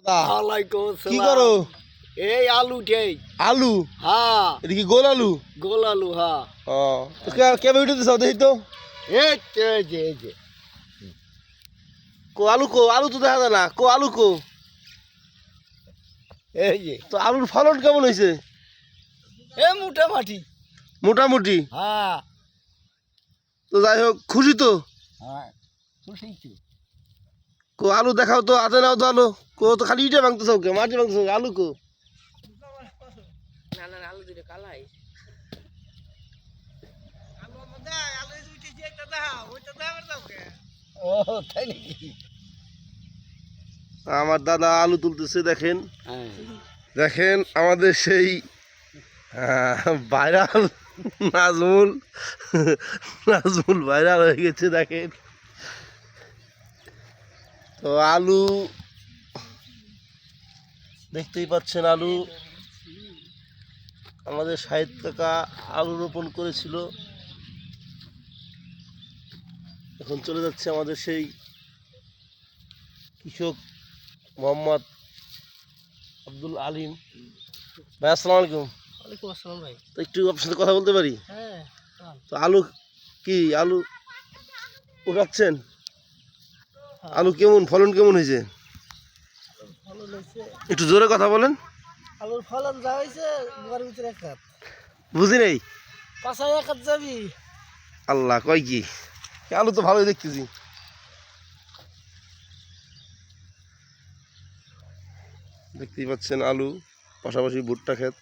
ওয়ালাইকুম কি আসসালাম। করো? এই আলু ঠেই। আলু? হ্যাঁ, এটা কি গোল আলু? গোল আলু। হ্যাঁ, ও তো কেবে উঠে দিছো দেখি তো। এই যে এই যে কো আলু তো দেখা যায় না, আলু কো। এই যে তো আলুর ফলন কেমন হয়েছে? এ মোটামুটি। মোটামুটি। হ্যাঁ তো যাই হোক, খুশি তো? হ্যাঁ, খুশি তো। আলু দেখাও তো, হাতে নাও তো আলু। তো খালি ইটে ভাঙতেছ, মাটি ভাঙতেছ, আলু কো? আলু দুটো কালাই। ও তাই নাকি? আমার দাদা আলু তুলতেছে, দেখেন হ্যাঁ, দেখেন আমাদের সেই ভাইরাল নাজমুল। নাজমুল ভাইরাল হয়ে গেছে, দেখেন। তো আলু দেখতেই পাচ্ছেন, আলু আমাদের শাহিদ কাকা আলু রোপণ করেছিল। এখন চলে যাচ্ছে আমাদের সেই কৃষক মোহাম্মদ আব্দুল আলিম ভাই। আসসালামু আলাইকুম। ওয়ালাইকুম আসসালাম ভাই। তো একটু আপনার সাথে কথা বলতে পারি? হ্যাঁ, তো আলু আলু উঠাচ্ছেন? আলু কেমন, ফলন কেমন হয়েছে? ফলন হয়েছে। একটু জোরে কথা বলেন। আলুর ফলন যা হয়েছে বুকার ভিতরে এক হাত। বুঝি নেই। পাশায় এক হাত যাবি। আল্লাহ কয় কি, আলু তো ভালোই দেখতেছি। দেখতেই পাচ্ছেন আলু, পাশাপাশি ভুট্টা ক্ষেত।